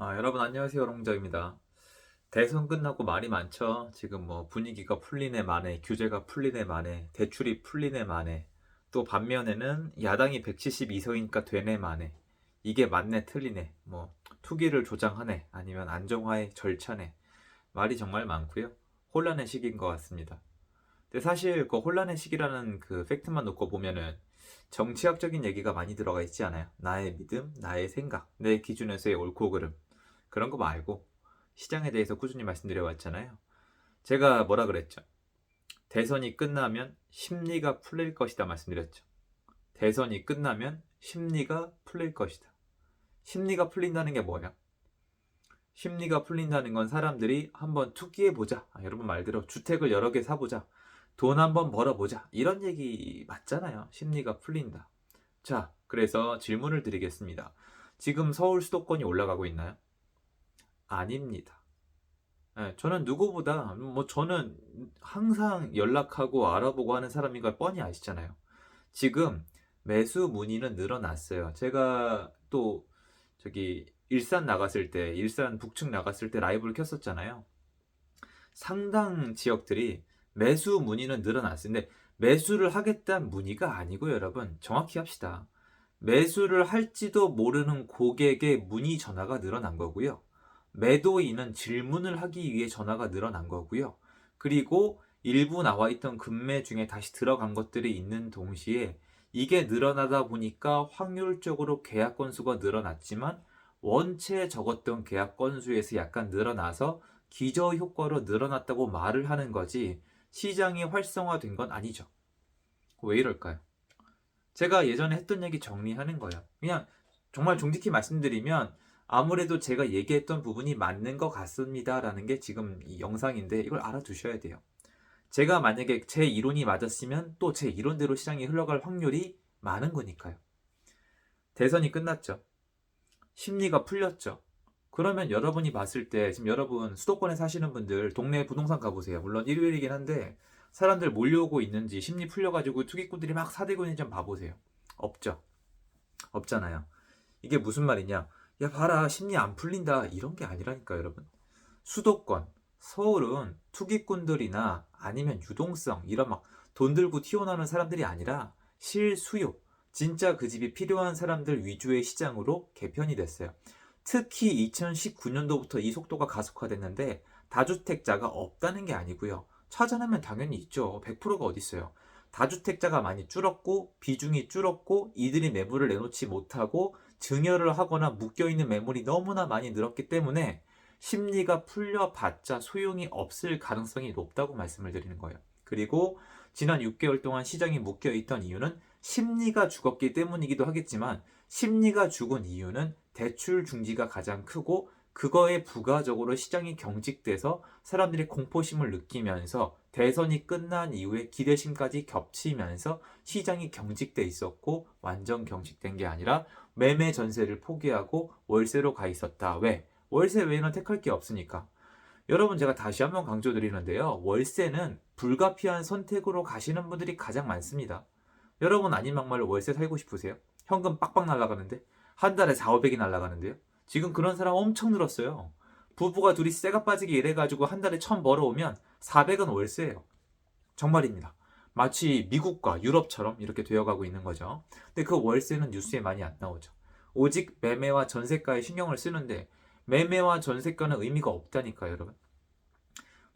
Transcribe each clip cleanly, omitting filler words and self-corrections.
여러분 안녕하세요. 롱정입니다. 대선 끝나고 말이 많죠. 지금 뭐 분위기가 풀리네 마네, 규제가 풀리네 마네, 대출이 풀리네 마네. 또 반면에는 야당이 172석이니까 되네 마네. 이게 맞네 틀리네. 뭐 투기를 조장하네 아니면 안정화의 절차네. 말이 정말 많고요. 혼란의 시기인 것 같습니다. 근데 사실 그 혼란의 시기라는 그 팩트만 놓고 보면은 정치학적인 얘기가 많이 들어가 있지 않아요? 나의 믿음, 나의 생각, 내 기준에서의 옳고 그름. 그런 거 말고 시장에 대해서 꾸준히 말씀드려 왔잖아요. 제가 뭐라 그랬죠? 대선이 끝나면 심리가 풀릴 것이다 말씀드렸죠. 대선이 끝나면 심리가 풀릴 것이다. 심리가 풀린다는 게 뭐야? 심리가 풀린다는 건 사람들이 한번 투기해보자. 여러분 말대로 주택을 여러 개 사보자. 돈 한번 벌어보자. 이런 얘기 맞잖아요. 심리가 풀린다. 자, 그래서 질문을 드리겠습니다. 지금 서울 수도권이 올라가고 있나요? 아닙니다. 저는 누구보다 저는 항상 연락하고 알아보고 하는 사람인 걸 뻔히 아시잖아요. 지금 매수 문의는 늘어났어요. 제가 또 저기 일산 나갔을 때, 일산 북측 나갔을 때 라이브를 켰었잖아요. 상당 지역들이 매수 문의는 늘어났어요. 근데 매수를 하겠다는 문의가 아니고 여러분 정확히 합시다. 매수를 할지도 모르는 고객의 문의 전화가 늘어난 거고요. 매도인은 질문을 하기 위해 전화가 늘어난 거고요. 그리고 일부 나와 있던 금매 중에 다시 들어간 것들이 있는 동시에 이게 늘어나다 보니까 확률적으로 계약 건수가 늘어났지만 원체 적었던 계약 건수에서 약간 늘어나서 기저 효과로 늘어났다고 말을 하는 거지 시장이 활성화된 건 아니죠. 왜 이럴까요? 제가 예전에 했던 얘기 정리하는 거예요. 그냥 정말 정직히 말씀드리면 아무래도 제가 얘기했던 부분이 맞는 것 같습니다라는 게 지금 이 영상인데 이걸 알아두셔야 돼요. 제가 만약에 제 이론이 맞았으면 또 제 이론대로 시장이 흘러갈 확률이 많은 거니까요. 대선이 끝났죠. 심리가 풀렸죠. 그러면 여러분이 봤을 때 지금 여러분 수도권에 사시는 분들 동네 부동산 가보세요. 물론 일요일이긴 한데 사람들 몰려오고 있는지 심리 풀려가지고 투기꾼들이 막 사들고 있는지 좀 봐보세요. 없죠. 없잖아요. 이게 무슨 말이냐? 야 봐라 심리 안 풀린다 이런 게 아니라니까 여러분. 수도권, 서울은 투기꾼들이나 아니면 유동성 이런 막 돈 들고 튀어나오는 사람들이 아니라 실수요. 진짜 그 집이 필요한 사람들 위주의 시장으로 개편이 됐어요. 특히 2019년도부터 이 속도가 가속화됐는데 다주택자가 없다는 게 아니고요. 찾아내면 당연히 있죠. 100%가 어디 있어요. 다주택자가 많이 줄었고 비중이 줄었고 이들이 매물을 내놓지 못하고 증여를 하거나 묶여있는 매물이 너무나 많이 늘었기 때문에 심리가 풀려봤자 소용이 없을 가능성이 높다고 말씀을 드리는 거예요. 그리고 지난 6개월 동안 시장이 묶여있던 이유는 심리가 죽었기 때문이기도 하겠지만 심리가 죽은 이유는 대출 중지가 가장 크고 그거에 부가적으로 시장이 경직돼서 사람들이 공포심을 느끼면서 대선이 끝난 이후에 기대심까지 겹치면서 시장이 경직돼 있었고 완전 경직된 게 아니라 매매 전세를 포기하고 월세로 가 있었다. 왜? 월세 외에는 택할 게 없으니까. 여러분 제가 다시 한번 강조드리는데요. 월세는 불가피한 선택으로 가시는 분들이 가장 많습니다. 여러분 아닌 막말로 월세 살고 싶으세요? 현금 빡빡 날아가는데 한 달에 4, 500이 날아가는데요. 지금 그런 사람 엄청 늘었어요. 부부가 둘이 쇠가 빠지게 일해가지고 한 달에 1000 벌어오면 400은 월세예요. 정말입니다. 마치 미국과 유럽처럼 이렇게 되어가고 있는 거죠. 근데 그 월세는 뉴스에 많이 안 나오죠. 오직 매매와 전세가에 신경을 쓰는데 매매와 전세가는 의미가 없다니까요, 여러분.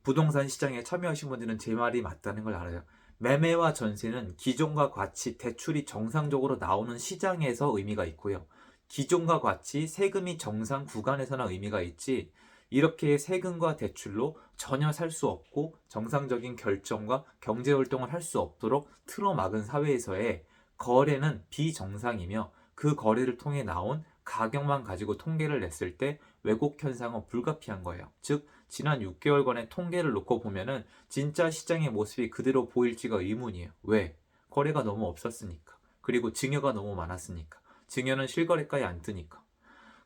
부동산 시장에 참여하신 분들은 제 말이 맞다는 걸 알아요. 매매와 전세는 기존과 같이 대출이 정상적으로 나오는 시장에서 의미가 있고요. 기존과 같이 세금이 정상 구간에서나 의미가 있지 이렇게 세금과 대출로 전혀 살 수 없고 정상적인 결정과 경제활동을 할 수 없도록 틀어막은 사회에서의 거래는 비정상이며 그 거래를 통해 나온 가격만 가지고 통계를 냈을 때 왜곡 현상은 불가피한 거예요. 즉 지난 6개월간의 통계를 놓고 보면은 진짜 시장의 모습이 그대로 보일지가 의문이에요. 왜? 거래가 너무 없었으니까. 그리고 증여가 너무 많았으니까. 증여는 실거래가에 안 뜨니까.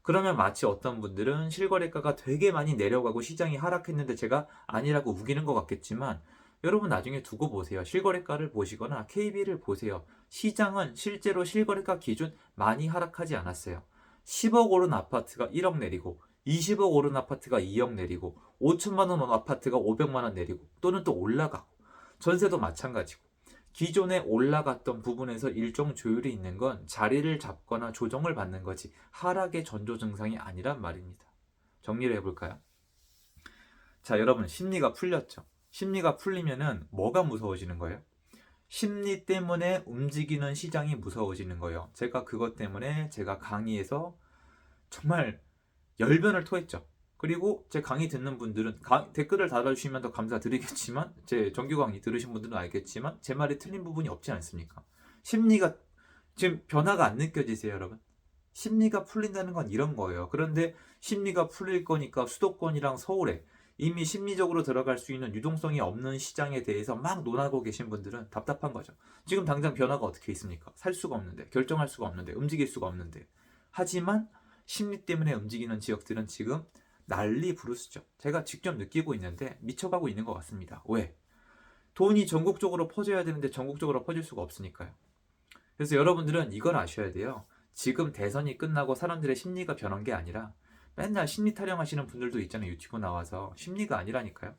그러면 마치 어떤 분들은 실거래가가 되게 많이 내려가고 시장이 하락했는데 제가 아니라고 우기는 것 같겠지만 여러분 나중에 두고 보세요. 실거래가를 보시거나 KB를 보세요. 시장은 실제로 실거래가 기준 많이 하락하지 않았어요. 10억 오른 아파트가 1억 내리고 20억 오른 아파트가 2억 내리고 5천만 원 온 아파트가 500만 원 내리고 또는 또 올라가고 전세도 마찬가지고 기존에 올라갔던 부분에서 일정 조율이 있는 건 자리를 잡거나 조정을 받는 거지 하락의 전조 증상이 아니란 말입니다. 정리를 해볼까요? 자, 여러분 심리가 풀렸죠? 심리가 풀리면은 뭐가 무서워지는 거예요? 심리 때문에 움직이는 시장이 무서워지는 거예요. 제가 그것 때문에 제가 강의에서 정말 열변을 토했죠. 그리고 제 강의 듣는 분들은 댓글을 달아주시면 더 감사드리겠지만 제 정규 강의 들으신 분들은 알겠지만 제 말이 틀린 부분이 없지 않습니까? 심리가 지금 변화가 안 느껴지세요, 여러분? 심리가 풀린다는 건 이런 거예요. 그런데 심리가 풀릴 거니까 수도권이랑 서울에 이미 심리적으로 들어갈 수 있는 유동성이 없는 시장에 대해서 막 논하고 계신 분들은 답답한 거죠. 지금 당장 변화가 어떻게 있습니까? 살 수가 없는데, 결정할 수가 없는데, 움직일 수가 없는데. 하지만 심리 때문에 움직이는 지역들은 지금 난리 부르스죠. 제가 직접 느끼고 있는데 미쳐가고 있는 것 같습니다. 왜? 돈이 전국적으로 퍼져야 되는데 전국적으로 퍼질 수가 없으니까요. 그래서 여러분들은 이걸 아셔야 돼요. 지금 대선이 끝나고 사람들의 심리가 변한 게 아니라 맨날 심리 타령하시는 분들도 있잖아요. 유튜브 나와서. 심리가 아니라니까요.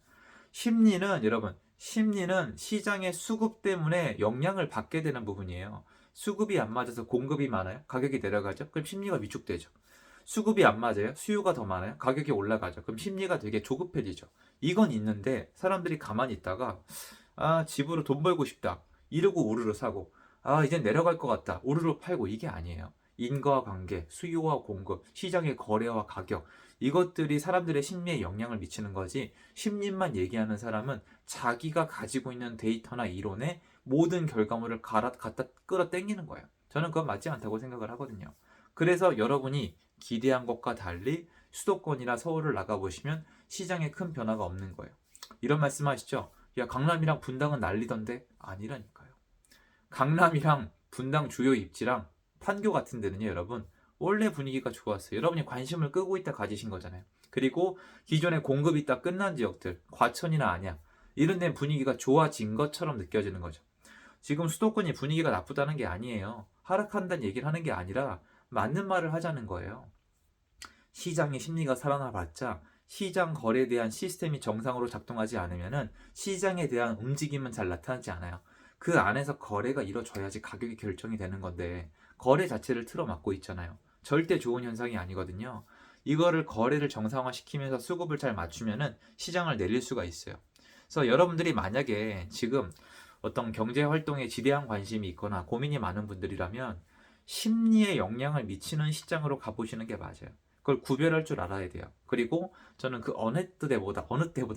심리는 여러분, 심리는 시장의 수급 때문에 영향을 받게 되는 부분이에요. 수급이 안 맞아서 공급이 많아요. 가격이 내려가죠. 그럼 심리가 위축되죠. 수급이 안 맞아요. 수요가 더 많아요. 가격이 올라가죠. 그럼 심리가 되게 조급해지죠. 이건 있는데 사람들이 가만히 있다가 집으로 돈 벌고 싶다. 이러고 우르르 사고 이젠 내려갈 것 같다. 우르르 팔고 이게 아니에요. 인과관계, 수요와 공급, 시장의 거래와 가격 이것들이 사람들의 심리에 영향을 미치는 거지 심리만 얘기하는 사람은 자기가 가지고 있는 데이터나 이론에 모든 결과물을 갖다 끌어당기는 거예요. 저는 그건 맞지 않다고 생각을 하거든요. 그래서 여러분이 기대한 것과 달리 수도권이나 서울을 나가보시면 시장에 큰 변화가 없는 거예요. 이런 말씀 하시죠? 야, 강남이랑 분당은 난리던데? 아니라니까요. 강남이랑 분당 주요 입지랑 판교 같은 데는요, 여러분, 원래 분위기가 좋았어요. 여러분이 관심을 끄고 있다 가지신 거잖아요. 그리고 기존에 공급이 딱 끝난 지역들, 과천이나 안양, 이런 데는 분위기가 좋아진 것처럼 느껴지는 거죠. 지금 수도권이 분위기가 나쁘다는 게 아니에요. 하락한다는 얘기를 하는 게 아니라 맞는 말을 하자는 거예요. 시장의 심리가 살아나봤자 시장 거래에 대한 시스템이 정상으로 작동하지 않으면 시장에 대한 움직임은 잘 나타나지 않아요. 그 안에서 거래가 이루어져야지 가격이 결정이 되는 건데 거래 자체를 틀어막고 있잖아요. 절대 좋은 현상이 아니거든요. 이거를 거래를 정상화시키면서 수급을 잘 맞추면 시장을 내릴 수가 있어요. 그래서 여러분들이 만약에 지금 어떤 경제 활동에 지대한 관심이 있거나 고민이 많은 분들이라면 심리에 영향을 미치는 시장으로 가보시는 게 맞아요. 그걸 구별할 줄 알아야 돼요. 그리고 저는 그 어느 때보다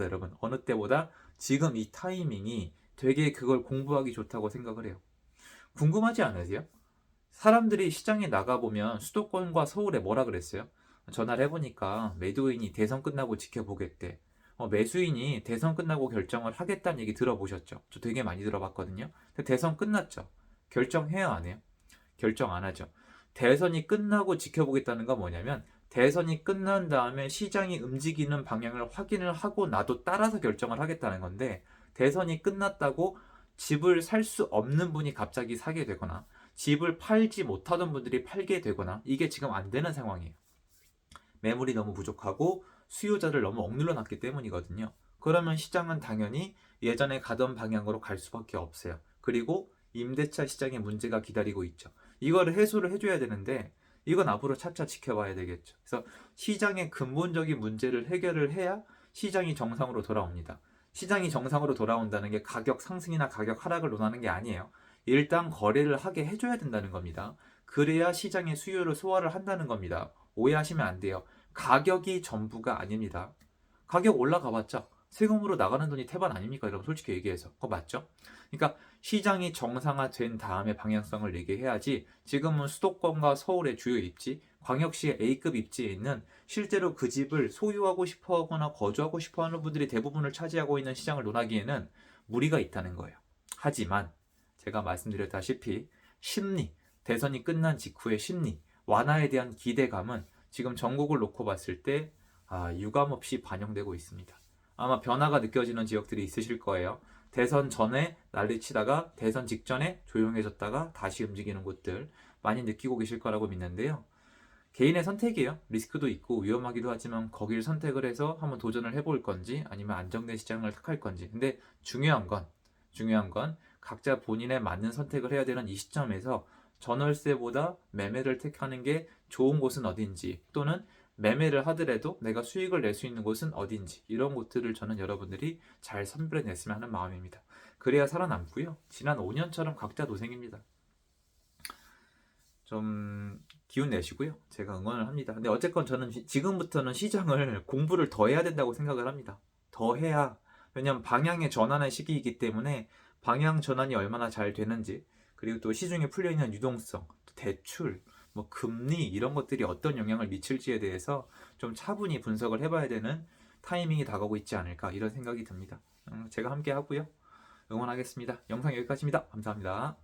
여러분, 어느 때보다 지금 이 타이밍이 되게 그걸 공부하기 좋다고 생각을 해요. 궁금하지 않으세요? 사람들이 시장에 나가보면 수도권과 서울에 뭐라 그랬어요? 전화를 해보니까 매도인이 대선 끝나고 지켜보겠대. 매수인이 대선 끝나고 결정을 하겠다는 얘기 들어보셨죠? 저 되게 많이 들어봤거든요. 근데 대선 끝났죠? 결정해요, 안 해요? 결정 안 하죠. 대선이 끝나고 지켜보겠다는 건 뭐냐면 대선이 끝난 다음에 시장이 움직이는 방향을 확인을 하고 나도 따라서 결정을 하겠다는 건데 대선이 끝났다고 집을 살 수 없는 분이 갑자기 사게 되거나 집을 팔지 못하던 분들이 팔게 되거나 이게 지금 안 되는 상황이에요. 매물이 너무 부족하고 수요자를 너무 억눌러 놨기 때문이거든요. 그러면 시장은 당연히 예전에 가던 방향으로 갈 수밖에 없어요. 그리고 임대차 시장에 문제가 기다리고 있죠. 이거를 해소를 해줘야 되는데 이건 앞으로 차차 지켜봐야 되겠죠. 그래서 시장의 근본적인 문제를 해결을 해야 시장이 정상으로 돌아옵니다. 시장이 정상으로 돌아온다는 게 가격 상승이나 가격 하락을 논하는 게 아니에요. 일단 거래를 하게 해줘야 된다는 겁니다. 그래야 시장의 수요를 소화를 한다는 겁니다. 오해하시면 안 돼요. 가격이 전부가 아닙니다. 가격 올라가봤자 세금으로 나가는 돈이 태반 아닙니까? 여러분 솔직히 얘기해서 그거 맞죠? 그러니까 시장이 정상화된 다음에 방향성을 내게 해야지 지금은 수도권과 서울의 주요 입지, 광역시의 A급 입지에 있는 실제로 그 집을 소유하고 싶어하거나 거주하고 싶어하는 분들이 대부분을 차지하고 있는 시장을 논하기에는 무리가 있다는 거예요. 하지만 제가 말씀드렸다시피 심리, 대선이 끝난 직후의 심리, 완화에 대한 기대감은 지금 전국을 놓고 봤을 때 유감없이 반영되고 있습니다. 아마 변화가 느껴지는 지역들이 있으실 거예요. 대선 전에 난리치다가 대선 직전에 조용해졌다가 다시 움직이는 곳들 많이 느끼고 계실 거라고 믿는데요. 개인의 선택이에요. 리스크도 있고 위험하기도 하지만 거기를 선택을 해서 한번 도전을 해볼 건지 아니면 안정된 시장을 택할 건지. 근데 중요한 건 각자 본인에 맞는 선택을 해야 되는 이 시점에서 전월세보다 매매를 택하는 게 좋은 곳은 어딘지, 또는 매매를 하더라도 내가 수익을 낼 수 있는 곳은 어딘지, 이런 곳들을 저는 여러분들이 잘 선별해냈으면 하는 마음입니다. 그래야 살아남고요. 지난 5년처럼 각자 도생입니다. 좀 기운 내시고요. 제가 응원을 합니다. 근데 어쨌건 저는 지금부터는 시장을 공부를 더 해야 된다고 생각을 합니다. 더 해야, 왜냐면 방향의 전환의 시기이기 때문에 방향 전환이 얼마나 잘 되는지, 그리고 또 시중에 풀려있는 유동성, 또 대출, 뭐 금리, 이런 것들이 어떤 영향을 미칠지에 대해서 좀 차분히 분석을 해봐야 되는 타이밍이 다가오고 있지 않을까, 이런 생각이 듭니다. 제가 함께 하고요. 응원하겠습니다. 영상 여기까지입니다. 감사합니다.